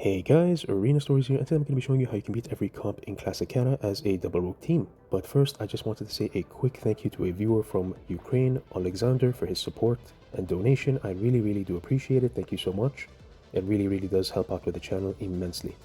Hey guys, Arena Stories here, and today I'm going to be showing you how you can beat every comp in Classic Cata as a double rogue team. But first, I just wanted to say a quick thank you to a viewer from Ukraine, Alexander, for his support and donation. I really do appreciate it. Thank you so much. It really does help out with the channel immensely.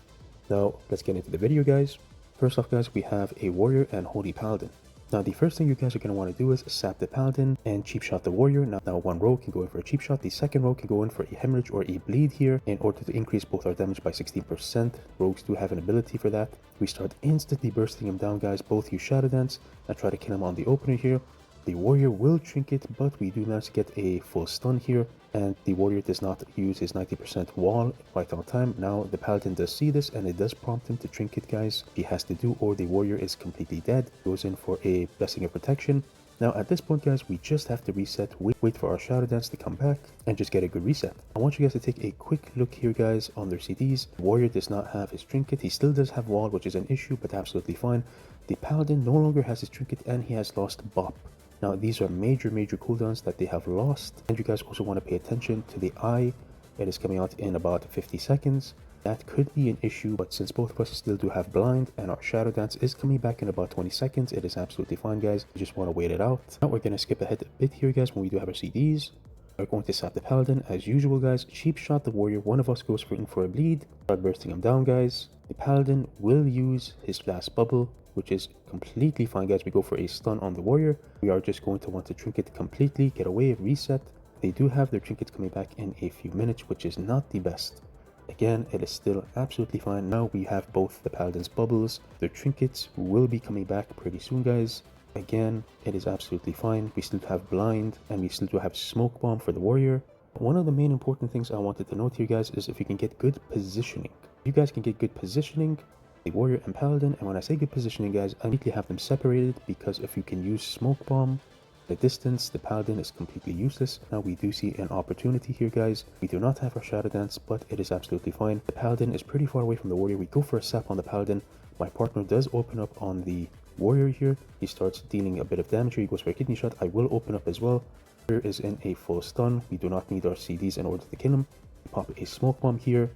Now, let's get into the video, guys. First off, guys, we have a warrior and holy paladin. Now, the first thing you guys are going to want to do is sap the paladin and cheap shot the warrior. Now, one rogue can go in for a cheap shot. The second rogue can go in for a hemorrhage or a bleed here in order to increase both our damage by 16%. Rogues do have an ability for that. We start instantly bursting him down, guys. Both use Shadow Dance and try to kill him on the opener here. The warrior will trinket, but we do manage to get a full stun here, and the warrior does not use his 90% wall right on time. Now the paladin does see this, and it does prompt him to trinket, guys. He has to do, or the warrior is completely dead. Goes in for a blessing of protection. Now at this point, guys, we just have to reset, wait for our Shadow Dance to come back, and just get a good reset. I want you guys to take a quick look here, guys, on their CDs. The warrior does not have his trinket. He still does have wall, which is an issue, but absolutely fine. The paladin no longer has his trinket, and he has lost bop. Now these are major cooldowns that they have lost, and you guys also want to pay attention to the eye. It is coming out in about 50 seconds. That could be an issue, but since both of us still do have blind and our Shadow Dance is coming back in about 20 seconds, it is absolutely fine, guys. You just want to wait it out. Now we're going to skip ahead a bit here, guys. When we do have our CDs, we're going to sap the paladin as usual, guys. Cheap shot the warrior. One of us goes for a bleed. Start bursting him down, guys. The paladin will use his last bubble, which is completely fine, guys. We go for a stun on the warrior. We are just going to want to trinket completely, get away, reset. They do have their trinkets coming back in a few minutes, which is not the best. Again, it is still absolutely fine. Now we have both the paladin's bubbles. Their trinkets will be coming back pretty soon, guys. Again, it is absolutely fine. We still have blind, and we still do have smoke bomb for the warrior. One of the main important things I wanted to note here, guys, is if you can get good positioning. If you guys can get good positioning, the warrior and paladin, and when I say good positioning, guys, I need to have them separated, because if you can use smoke bomb the distance, the paladin is completely useless. Now we do see an opportunity here, guys. We do not have our Shadow Dance, but it is absolutely fine. The paladin is pretty far away from the warrior. We go for a sap on the paladin. My partner does open up on the warrior here. He starts dealing a bit of damage here. He goes for a kidney shot. I will open up as well. Here is in a full stun. We do not need our CDs in order to kill him. We pop a smoke bomb here.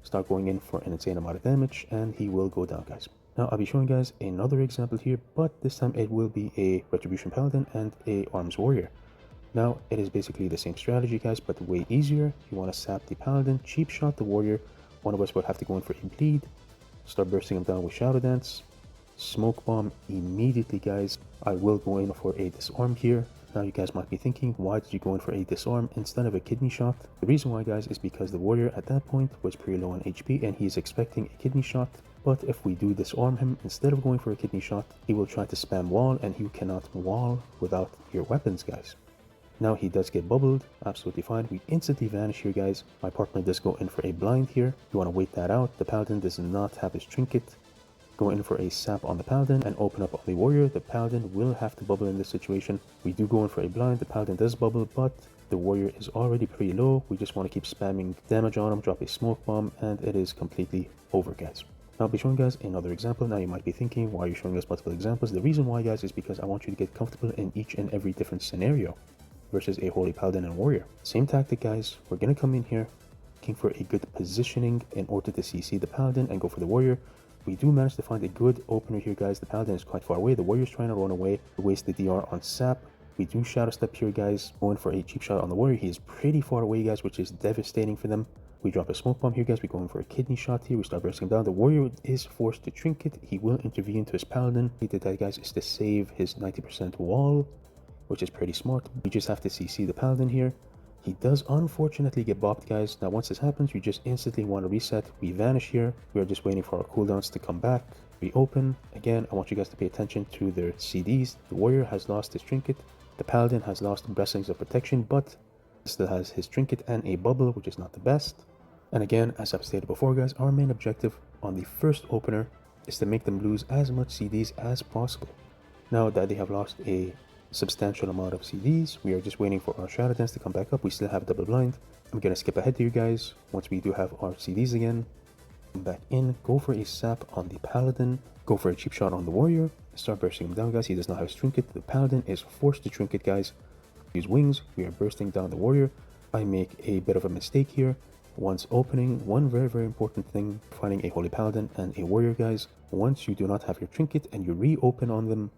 Start going in for an insane amount of damage, and he will go down, guys. Now I'll be showing guys another example here, but this time it will be a Retribution Paladin and a Arms Warrior. Now it is basically the same strategy, guys, but way easier. You want to sap the Paladin, cheap shot the Warrior. One of us will have to go in for a bleed. Start bursting him down with Shadow Dance. Smoke bomb immediately, guys. I will go in for a disarm here. Now you guys might be thinking, why did you go in for a disarm instead of a kidney shot? The reason why, guys, is because the warrior at that point was pretty low on HP and he's expecting a kidney shot. But if we do disarm him, instead of going for a kidney shot, he will try to spam wall, and you cannot wall without your weapons, guys. Now he does get bubbled, absolutely fine. We instantly vanish here, guys. My partner does go in for a blind here. You want to wait that out. The paladin does not have his trinket. Go in for a sap on the paladin and open up on the warrior. The paladin will have to bubble in this situation. We do go in for a blind. The paladin does bubble, but the warrior is already pretty low. We just want to keep spamming damage on him, drop a smoke bomb, and it is completely over, guys. I'll be showing guys another example. Now you might be thinking, why are you showing us multiple examples? The reason why, guys, is because I want you to get comfortable in each and every different scenario versus a holy paladin and warrior. Same tactic, guys. We're going to come in here looking for a good positioning in order to CC the paladin and go for the warrior. We do manage to find a good opener here, guys. The paladin is quite far away. The warrior's trying to run away. We waste the DR on sap. We do shadow step here, guys. Going for a cheap shot on the warrior. He is pretty far away, guys, which is devastating for them. We drop a smoke bomb here, guys. We go in for a kidney shot here. We start bursting down. The warrior is forced to trinket. He will intervene to his paladin. He did that, guys, is to save his 90% wall, which is pretty smart. We just have to CC the paladin here. He does unfortunately get bopped, guys. Now once this happens, we just instantly want to reset. We vanish here. We are just waiting for our cooldowns to come back. We open. Again, I want you guys to pay attention to their CDs. The warrior has lost his trinket. The paladin has lost blessings of protection, but still has his trinket and a bubble, which is not the best. And again, as I've stated before, guys, our main objective on the first opener is to make them lose as much CDs as possible. Now that they have lost a substantial amount of CDs, we are just waiting for our Shadow Dance to come back up. We still have double blind. I'm gonna skip ahead to you guys. Once we do have our CDs again, come back in, go for a sap on the paladin, go for a cheap shot on the warrior, start bursting him down, guys. He does not have his trinket. The paladin is forced to trinket, guys. Use wings. We are bursting down the warrior. I make a bit of a mistake here Once opening, one very important thing, finding a Holy Paladin and a Warrior, guys, once you do not have your trinket and you reopen on them,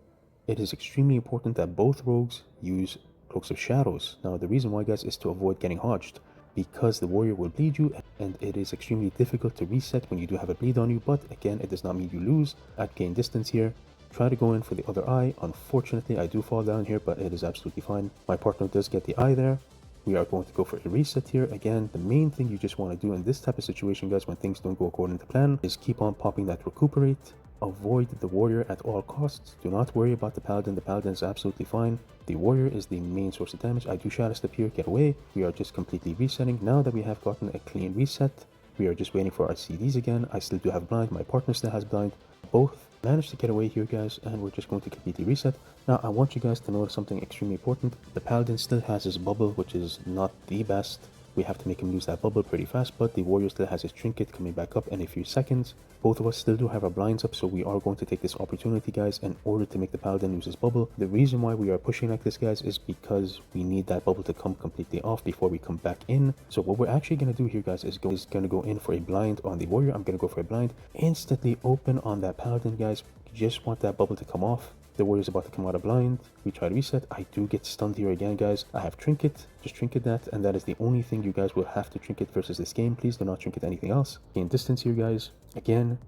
it is extremely important that both rogues use Cloaks of Shadows. Now, the reason why, guys, is to avoid getting hodged, because the Warrior will bleed you, and it is extremely difficult to reset when you do have a bleed on you, but again, it does not mean you lose. At gain distance here, try to go in for the other eye. Unfortunately, I do fall down here, but it is absolutely fine. My partner does get the eye there. We are going to go for a reset here. Again, the main thing you just want to do in this type of situation, guys, when things don't go according to plan, is keep on popping that recuperate. Avoid the Warrior at all costs. Do not worry about the Paladin. The Paladin is absolutely fine. The Warrior is the main source of damage. I do Shadow Step here, get away. We are just completely resetting. Now that we have gotten a clean reset, we are just waiting for our CDs again. I still do have blind. My partner still has blind. Both managed to get away here, guys, and we're just going to completely reset. Now, I want you guys to notice something extremely important. The Paladin still has his bubble, which is not the best. We have to make him lose that bubble pretty fast, but the Warrior still has his trinket coming back up in a few seconds. Both of us still do have our blinds up, so we are going to take this opportunity, guys, in order to make the Paladin lose his bubble. The reason why we are pushing like this, guys, is because we need that bubble to come completely off before we come back in. So what we're actually going to do here, guys, is going to go in for a blind on the Warrior. I'm going to go for a blind. Instantly open on that Paladin, guys. Just want that bubble to come off. The Warrior's about to come out of blind. We try to reset. I do get stunned here again, guys. I have trinket. Just trinket that, and that is the only thing you guys will have to trinket versus this game. Please do not trinket anything else. Gain distance here, guys. Again,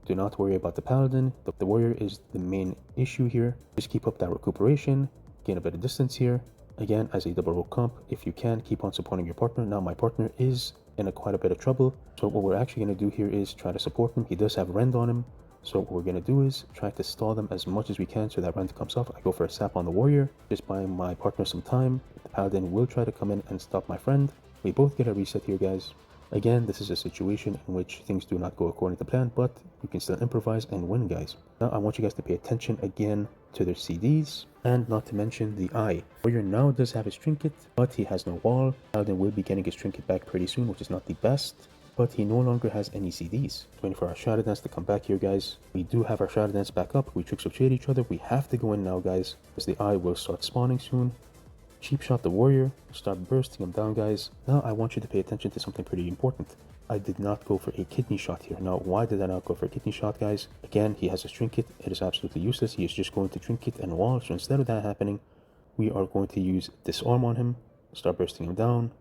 do not worry about the Paladin. The Warrior is the main issue here. Just keep up that recuperation. Gain a bit of distance here. Again, as a double rogue comp, if you can, keep on supporting your partner. Now, my partner is in quite a bit of trouble. So what we're actually going to do here is try to support him. He does have rend on him. So what we're going to do is try to stall them as much as we can so that rend comes off. I go for a sap on the Warrior, just buying my partner some time. The Paladin will try to come in and stop my friend. We both get a reset here, guys. Again, this is a situation in which things do not go according to plan, but you can still improvise and win, guys. Now, I want you guys to pay attention again to their CDs, and not to mention the eye. Warrior now does have his trinket, but he has no wall. Paladin will be getting his trinket back pretty soon, which is not the best, but he no longer has any CDs. Waiting for our Shadow Dance to come back here, guys. We do have our Shadow Dance back up. We tricks or trade each other. We have to go in now, guys, because the eye will start spawning soon. Cheap shot the Warrior, start bursting him down, guys. Now I want you to pay attention to something pretty important. I did not go for a kidney shot here. Now, why did I not go for a kidney shot, guys? Again, he has a trinket. It is absolutely useless. He is just going to trinket and wall. So instead of that happening, we are going to use disarm on him, start bursting him down.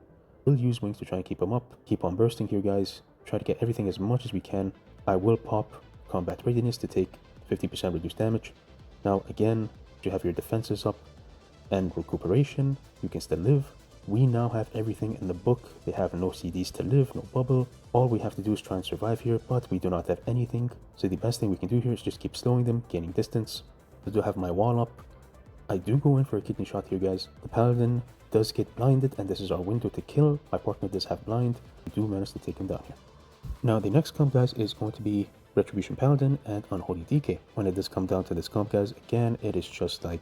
We'll use wings to try and keep him up. Keep on bursting here, guys. Try to get everything as much as we can. I will pop combat readiness to take 50% reduced damage. Now, again, you have your defenses up and recuperation. You can still live. We now have everything in the book. They have no CDs to live, no bubble. All we have to do is try and survive here, but we do not have anything. So the best thing we can do here is just keep slowing them, gaining distance. I do have my wall up. I do go in for a kidney shot here, guys. The Paladin does get blinded, and this is our window to kill. My partner does have blind. We do manage to take him down here. Now, the next comp, guys, is going to be Retribution Paladin and Unholy DK. When it does come down to this comp, guys, again, it is just like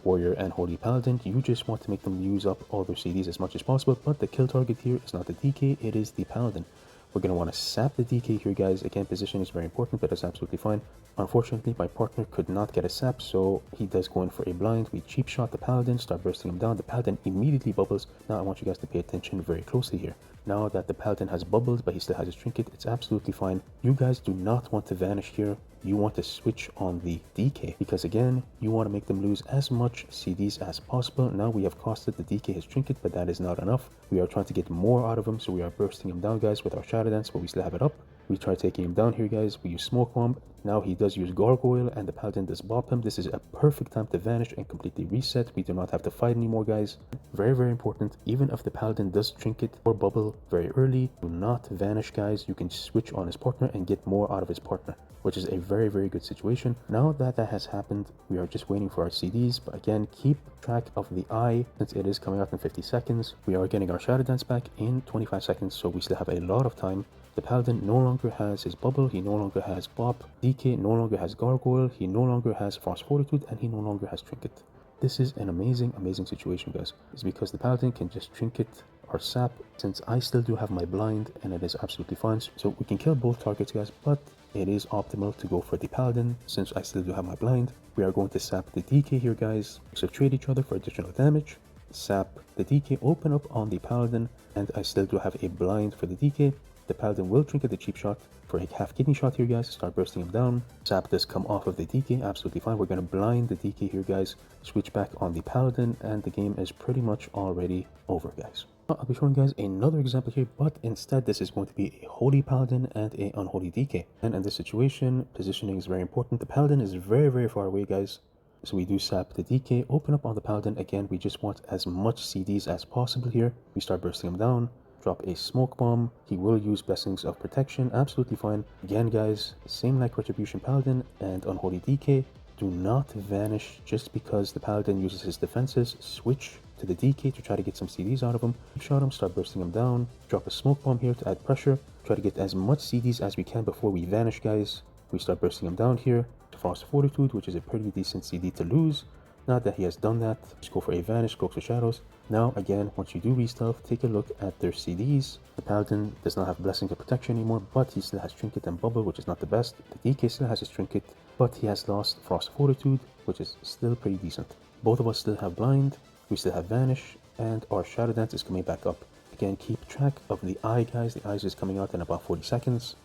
Warrior and Holy Paladin. You just want to make them use up all their CDs as much as possible, but the kill target here is not the DK, it is the Paladin. We're going to want to sap the DK here, guys. Again, position is very important, but it's absolutely fine. Unfortunately, my partner could not get a sap, so he does go in for a blind. We cheap shot the Paladin, start bursting him down. The Paladin immediately bubbles. Now I want you guys to pay attention very closely here. Now that the Paladin has bubbles, but he still has his trinket, it's absolutely fine. You guys do not want to vanish here. You want to switch on the DK, because again, you want to make them lose as much CDs as possible. Now we have costed the DK his trinket, but that is not enough. We are trying to get more out of him, so we are bursting him down, guys, with our Shadow Dance, but we still have it up. We try taking him down here, guys. We use Smoke Bomb. Now he does use Gargoyle, and the Paladin does bop him. This is a perfect time to vanish and completely reset. We do not have to fight anymore, guys. Very, very important. Even if the Paladin does trinket or bubble very early, do not vanish, guys. You can switch on his partner and get more out of his partner, which is a very, very good situation. Now that that has happened, we are just waiting for our CDs. But again, keep track of the eye, since it is coming out in 50 seconds. We are getting our Shadow Dance back in 25 seconds, so we still have a lot of time. The Paladin no longer has his bubble, he no longer has bop, DK no longer has Gargoyle, he no longer has Frost Fortitude, and he no longer has Trinket. This is an amazing, amazing situation, guys. It's because the Paladin can just Trinket or sap, since I still do have my blind, and it is absolutely fine. So we can kill both targets, guys, but it is optimal to go for the Paladin, since I still do have my blind. We are going to sap the DK here, guys, so trade each other for additional damage. sap the DK, open up on the paladin, and I still do have a blind for the DK. The paladin will trinket the cheap shot for a half kidney shot here, guys. Start bursting him down. Sap does come off of the DK, absolutely fine. We're going to blind the DK here, guys. Switch back on the paladin, and the game is pretty much already over, guys. I'll be showing guys another example here, but instead this is going to be a holy paladin and a unholy DK. And in this situation, positioning is very important. The paladin is very, very far away, guys. So we do sap the DK, open up on the paladin. Again, we just want as much CDs as possible here. We start bursting him down. Drop a smoke bomb. He will use blessings of protection, absolutely fine. Again, guys, same like retribution paladin and unholy DK. Do not vanish just because the paladin uses his defenses. Switch to the DK to try to get some CDs out of him. Shot him, start bursting him down. Drop a smoke bomb here to add pressure. Try to get as much CDs as we can before we vanish, guys. We start bursting him down here. Frost Fortitude, which is a pretty decent CD to lose. Now that he has done that, just go for a vanish, Cloaks of Shadows. Now again, once you do re-stealth, take a look at their CDs. The paladin does not have blessing of protection anymore, but he still has trinket and bubble, which is not the best. The DK still has his trinket, but he has lost Frost Fortitude, which is still pretty decent. Both of us still have blind, we still have vanish, and our shadow dance is coming back up. Again, keep track of the eye, guys. The eyes is coming out in about 40 seconds.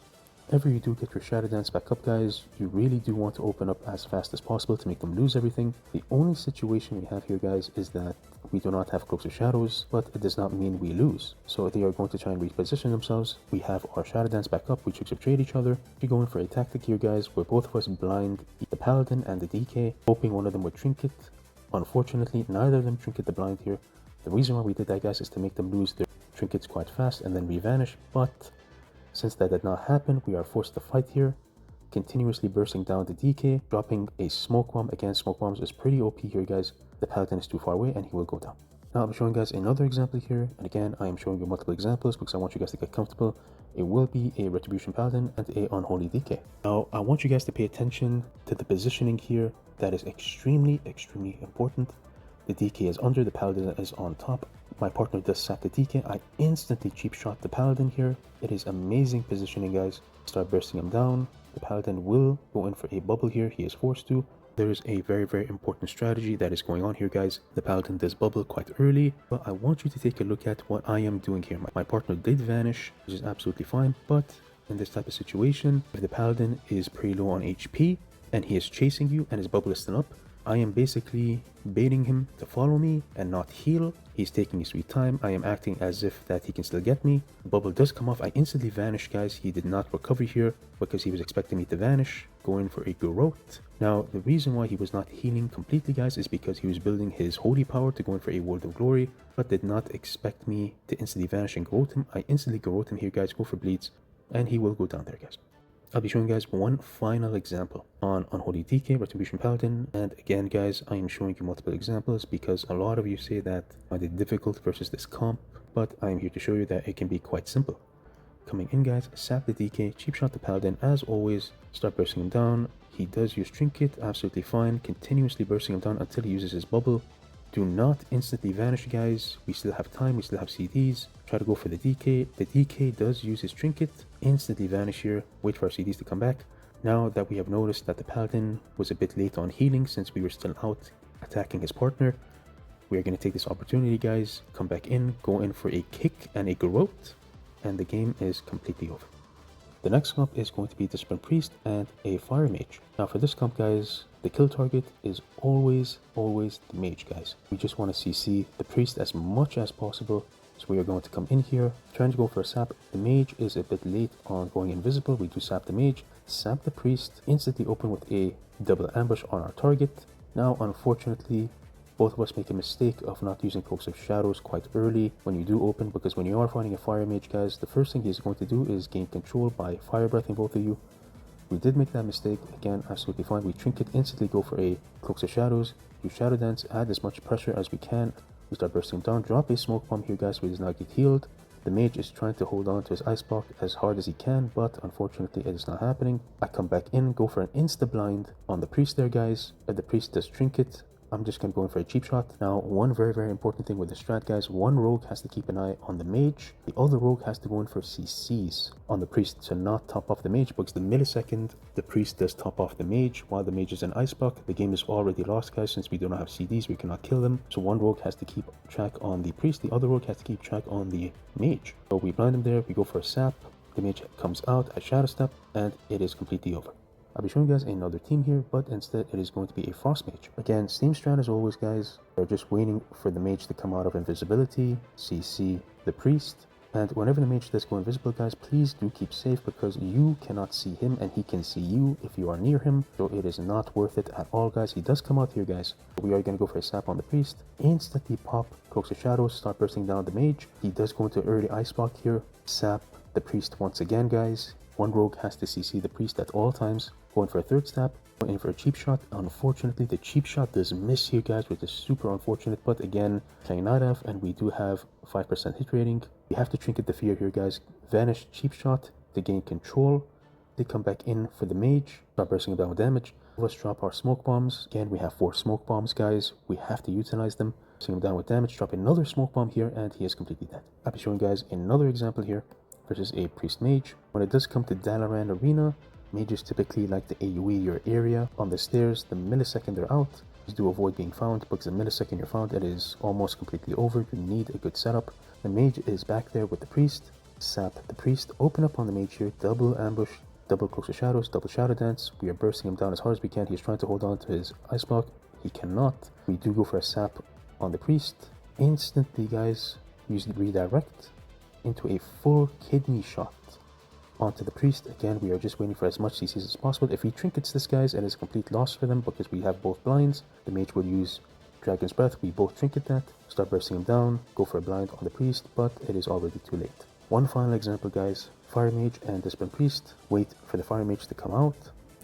Whenever you do get your shadow dance back up, guys, you really do want to open up as fast as possible to make them lose everything. The only situation we have here, guys, is that we do not have Cloaks of Shadows, but it does not mean we lose. So they are going to try and reposition themselves. We have our shadow dance back up. We tricks of trade each other. We're going for a tactic here, guys, where both of us blind the paladin and the DK, hoping one of them would trinket. Unfortunately, neither of them trinket the blind here. The reason why we did that, guys, is to make them lose their trinkets quite fast and then re-vanish, but since that did not happen, we are forced to fight here, continuously bursting down the DK, dropping a smoke bomb. Again, smoke bombs is pretty OP here, guys. The paladin is too far away and he will go down. Now I'll be showing guys another example here, and again I am showing you multiple examples because I want you guys to get comfortable. It will be a retribution paladin and a unholy DK. Now I want you guys to pay attention to the positioning here. That is extremely important. The DK is under, the paladin is on top. My partner does sap the DK. I instantly cheap shot the paladin here. It is amazing positioning, guys. Start bursting him down. The paladin will go in for a bubble here. He is forced to. There is a very important strategy that is going on here, guys. The paladin does bubble quite early, but I want you to take a look at what I am doing here. My partner did vanish, which is absolutely fine, but in this type of situation, if the paladin is pretty low on HP and he is chasing you and his bubble is still up, I am basically baiting him to follow me and not heal. He's taking his sweet time. I am acting as if that he can still get me. The bubble does come off. I instantly vanish, guys. He did not recover here because he was expecting me to vanish, going for a garrote. Now, the reason why he was not healing completely, guys, is because he was building his holy power to go in for a world of glory, but did not expect me to instantly vanish and garrote him. I instantly garrote him here, guys. Go for bleeds, and he will go down there, guys. I'll be showing guys one final example on Unholy DK, Retribution Paladin, and again guys, I am showing you multiple examples because a lot of you say that I find it difficult versus this comp, but I am here to show you that it can be quite simple. Coming in guys, sap the DK, cheap shot the Paladin as always, start bursting him down. He does use Trinket, absolutely fine, continuously bursting him down until he uses his bubble. Do not instantly vanish guys, we still have time, we still have CDs. Try to go for the DK. The DK does use his Trinket, instantly vanish here, wait for our CDs to come back. Now that we have noticed that the Paladin was a bit late on healing since we were still out attacking his partner, we are going to take this opportunity guys, come back in, go in for a kick and a garrote, and the game is completely over. The next comp is going to be Discipline Priest and a Fire Mage. Now for this comp guys, the kill target is always the Mage guys. We just want to CC the Priest as much as possible. So we are going to come in here, trying to go for a sap. The Mage is a bit late on going invisible. We do sap the Mage, sap the Priest, instantly open with a double ambush on our target. Now unfortunately, both of us make a mistake of not using Cloaks of Shadows quite early when you do open, because when you are fighting a Fire Mage guys, the first thing he's going to do is gain control by fire breathing both of you. We did make that mistake, again absolutely fine. We Trinket, instantly go for a Cloaks of Shadows, use Shadow Dance, add as much pressure as we can. We start bursting down, drop a smoke bomb here guys so he does not get healed. The Mage is trying to hold on to his ice block as hard as he can, but unfortunately it is not happening. I come back in, go for an insta blind on the Priest there guys. If the Priest does Trinket, I'm just going to go in for a cheap shot. Now, one very important thing with the strat, guys, one rogue has to keep an eye on the mage. The other rogue has to go in for CCs on the priest to not top off the mage, because the millisecond the priest does top off the mage while the mage is in ice block, the game is already lost, guys. Since we do not have CDs, we cannot kill them. So one rogue has to keep track on the priest, the other rogue has to keep track on the mage. So we blind him there, we go for a sap, the mage comes out at shadow step, and it is completely over. I'll be showing you guys another team here, but instead it is going to be a frost mage. Again, same strat as always, guys. They're just waiting for the mage to come out of invisibility, CC the priest, and whenever the mage does go invisible, guys, please do keep safe, because you cannot see him and he can see you if you are near him. So it is not worth it at all, guys. He does come out here, guys. We are going to go for a sap on the priest. Instantly pop Cloaks of Shadows, start bursting down the mage. He does go into early ice block here. Sap the priest once again, guys. One rogue has to CC the priest at all times. Going for a third stab, going for a cheap shot. Unfortunately, the cheap shot does miss here, guys, which is super unfortunate. But again, playing Night Elf, and we do have 5% hit rating. We have to Trinket the Fear here, guys. Vanish cheap shot to gain control. They come back in for the mage, start bursting down with damage. Let's drop our smoke bombs. Again, we have 4 smoke bombs, guys. We have to utilize them. Bursting him down with damage, drop another smoke bomb here, and he is completely dead. I'll be showing guys another example here versus a priest mage. When it does come to Dalaran Arena, mages typically like to AoE your area on the stairs the millisecond they're out. Please do avoid being found, because the millisecond you're found, it is almost completely over. You need a good setup. The mage is back there with the priest. Sap the priest, open up on the mage here, double ambush, double Cloaks of Shadows, double Shadow Dance. We are bursting him down as hard as we can. He's trying to hold on to his ice block. He cannot. We do go for a sap on the priest. Instantly, guys, use the redirect into a full kidney shot onto the priest. Again, we are just waiting for as much CCs as possible. If he trinkets this, guys, it is a complete loss for them, because we have both blinds. The mage will use Dragon's Breath. We both trinket that, start bursting him down, go for a blind on the priest, but it is already too late. One final example, guys. Fire Mage and Discipline Priest. Wait for the Fire Mage to come out,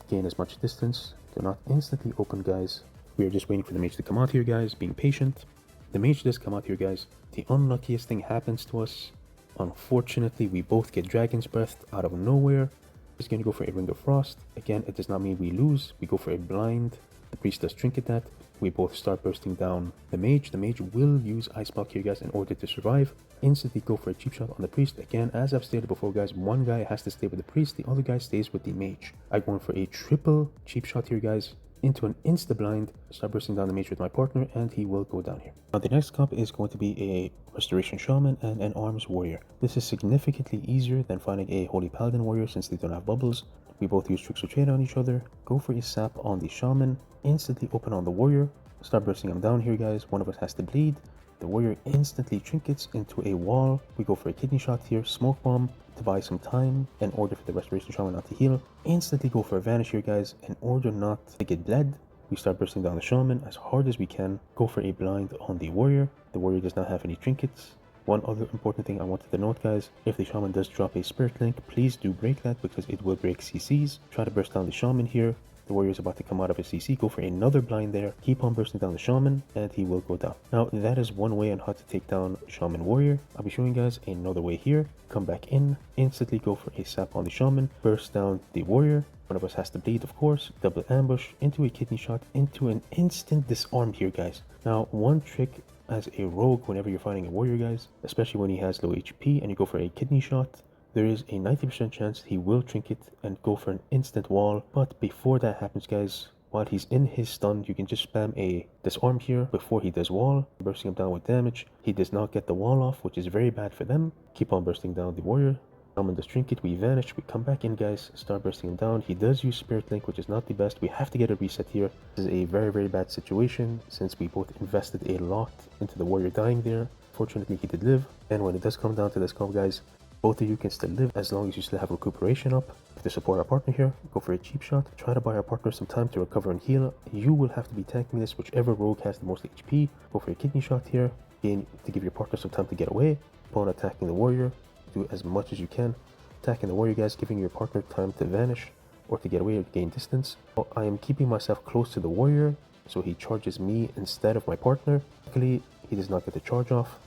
gain as much distance. Do not instantly open, guys. We are just waiting for the mage to come out here, guys, being patient. The mage does come out here, guys. The unluckiest thing happens to us. Unfortunately, we both get Dragon's Breath out of nowhere. Just going to go for a Ring of Frost. Again, it does not mean we lose. We go for a blind. The priest does trinket that. We both start bursting down the mage. The mage will use Ice Block here, guys, in order to survive. Instantly go for a cheap shot on the priest. Again, as I've stated before, guys, one guy has to stay with the priest. The other guy stays with the mage. I'm going for a triple cheap shot here, guys, into an insta-blind, start bursting down the mage with my partner, and he will go down here. Now, the next comp is going to be a Restoration Shaman and an Arms Warrior. This is significantly easier than finding a Holy Paladin Warrior, since they don't have bubbles. We both use Tricks of Trade on each other. Go for a sap on the Shaman, instantly open on the Warrior, start bursting him down here, guys. One of us has to bleed. The Warrior instantly trinkets into a wall. We go for a kidney shot here, Smoke Bomb to buy some time in order for the Restoration Shaman not to heal. Instantly go for a Vanish here, guys, in order not to get bled. We start bursting down the Shaman as hard as we can. Go for a blind on the Warrior. The Warrior does not have any trinkets. One other important thing I wanted to note, guys, if the Shaman does drop a Spirit Link, please do break that, because it will break CCs. Try to burst down the Shaman here. The Warrior is about to come out of his CC. Go for another blind there. Keep on bursting down the Shaman, and he will go down. Now, that is one way on how to take down Shaman Warrior. I'll be showing you guys another way here. Come back in, instantly go for a sap on the Shaman, burst down the Warrior. One of us has to bleed, of course. Double ambush into a kidney shot, into an instant disarm here, guys. Now, one trick as a rogue whenever you're fighting a warrior, guys, especially when he has low HP and you go for a kidney shot, there is a 90% chance he will trinket and go for an instant wall. But before that happens, guys, while he's in his stun, you can just spam a disarm here before he does wall, bursting him down with damage. He does not get the wall off, which is very bad for them. Keep on bursting down the warrior. Shaman does trinket, we vanish, we come back in, guys, start bursting him down. He does use Spirit Link, which is not the best. We have to get a reset here. This is a very bad situation, since we both invested a lot into the warrior dying there. Fortunately, he did live. And when it does come down to this comp, guys, both of you can still live as long as you still have recuperation up. To support our partner here, go for a cheap shot. Try to buy our partner some time to recover and heal. You will have to be tanking this, whichever rogue has the most HP. Go for a kidney shot here, again, to give your partner some time to get away. Upon attacking the warrior, do as much as you can. Attacking the warrior, guys, giving your partner time to vanish or to get away or to gain distance. I am keeping myself close to the warrior, so he charges me instead of my partner. Luckily, he does not get the charge off.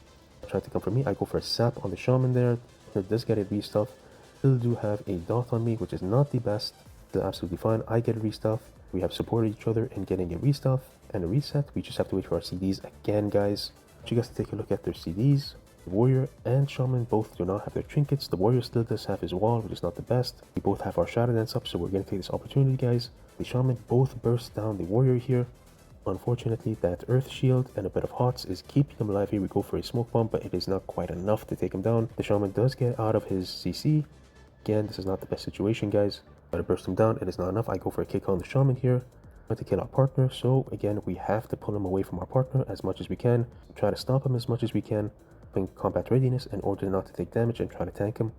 Trying to come for me, I go for a sap on the Shaman there. It does get a restuff. Still do have a dot on me, which is not the best. Still absolutely fine. I get a restuff. We have supported each other in getting a restealth and a reset. We just have to wait for our CDs again, guys. I want you guys to take a look at their CDs. The warrior and shaman both do not have their trinkets. The warrior still does have his wall, which is not the best. We both have our shadow dance up, so we're going to take this opportunity, guys. The shaman both burst down the warrior here. Unfortunately, that earth shield and a bit of hots is keeping him alive here. We go for a smoke bomb, but it is not quite enough to take him down. The shaman does get out of his CC. Again, this is not the best situation, guys. Try to burst him down. It is not enough. I go for a kick on the shaman here. Try to kill our partner. So again, we have to pull him away from our partner as much as we can. Try to stop him as much as we can. In combat readiness in order not to take damage and try to tank him.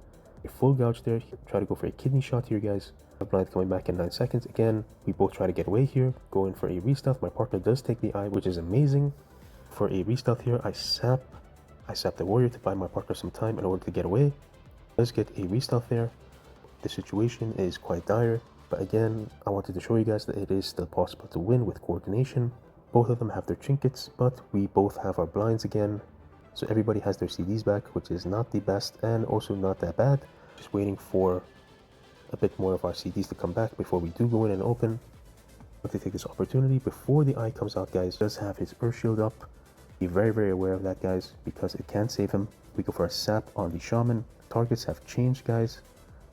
A full gouge there. Try to go for a kidney shot here, guys. A blind coming back in 9 seconds. Again, we both try to get away here. Going for a restealth. My partner does take the eye, which is amazing. For a restealth here, I sap the warrior to buy my partner some time in order to get away. Does get a restealth there. The situation is quite dire, but again, I wanted to show you guys that it is still possible to win with coordination. Both of them have their trinkets, but we both have our blinds again. So everybody has their CDs back, which is not the best and also not that bad. Just waiting for a bit more of our CDs to come back before we do go in and open. I want to take this opportunity before the eye comes out, guys. Does have his earth shield up. Be very, very aware of that, guys, because it can save him. We go for a sap on the shaman. Targets have changed, guys.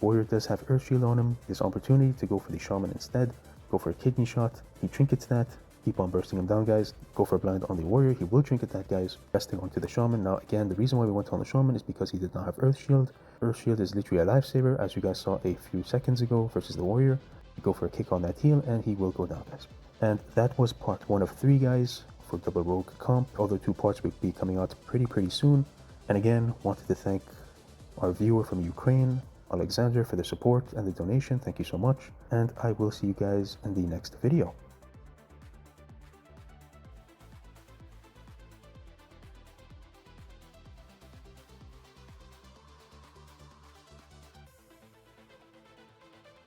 Warrior does have earth shield on him. This opportunity to go for the shaman instead. Go for a kidney shot. He trinkets that. Keep on bursting him down, guys. Go for a blind on the warrior. He will trinket that, guys. Resting onto the shaman. Now, again, the reason why we went on the shaman is because he did not have earth shield. Earth shield is literally a lifesaver, as you guys saw a few seconds ago versus the warrior. You go for a kick on that heal, and he will go down, guys. And that was part 1 of 3, guys, for Double Rogue Comp. Other 2 parts will be coming out pretty soon. And again, wanted to thank our viewer from Ukraine, Alexander, for the support and the donation. Thank you so much. And I will see you guys in the next video.